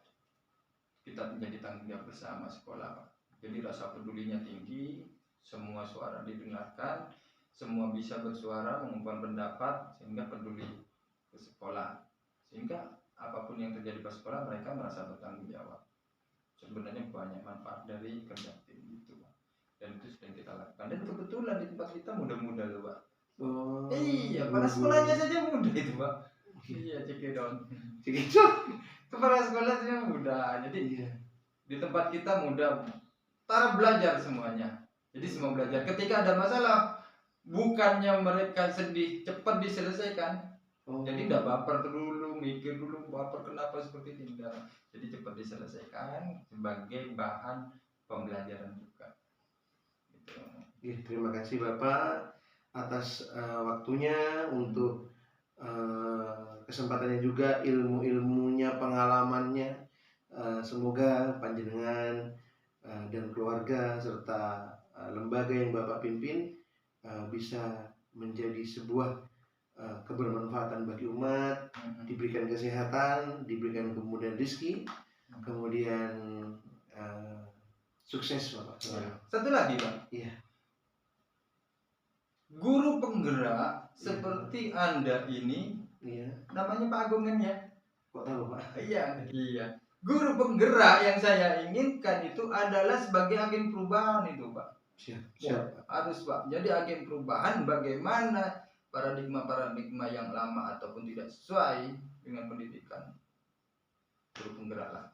kita menjadi tanggung jawab bersama sekolah, Pak. Jadi rasa pedulinya tinggi, semua suara didengarkan, semua bisa bersuara, mengungkapkan pendapat, sehingga peduli ke sekolah, sehingga apapun yang terjadi di sekolah mereka merasa bertanggung jawab. Sebenarnya banyak manfaat dari kerja tim itu, Pak. Dan itu sedang kita lakukan. Dan kebetulan di tempat kita muda-muda loh, Pak. Oh, iya, kepala sekolahnya saja muda itu, Pak. Iya, cekidot. Kepala sekolah saja muda. Jadi iya. di tempat kita muda, cara belajar semuanya. Jadi semua belajar. Ketika ada masalah, bukannya mereka sedih, cepat diselesaikan. Jadi tidak baper dulu, mikir dulu baper kenapa seperti ini. Jadi cepat diselesaikan sebagai bahan pembelajaran juga. Gitu. Ya, terima kasih Bapak atas waktunya, untuk kesempatannya juga, ilmu-ilmunya, pengalamannya. Semoga panjenengan dan keluarga serta lembaga yang Bapak pimpin bisa menjadi sebuah kebermanfaatan bagi umat, diberikan kesehatan, diberikan kemudahan rezeki, kemudian sukses Bapak. Satu lagi, Pak. Iya. Guru penggerak seperti Anda ini, Iya. namanya Pak Agung kan ya? Kok tahu Pak? Iya. Guru penggerak yang saya inginkan itu adalah sebagai agen perubahan itu, Pak. Siap. Harus, Pak. Jadi agen perubahan bagaimana paradigma yang lama ataupun tidak sesuai dengan pendidikan. Guru penggerak lah,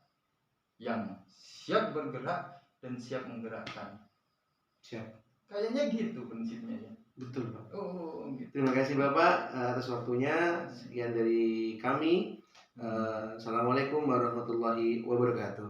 yang siap bergerak dan siap menggerakkan. Siap. Kayaknya gitu prinsipnya ya. Betul Pak. Oh, gitu. Terima kasih Bapak atas waktunya. Sekian dari kami. Assalamualaikum warahmatullahi wabarakatuh.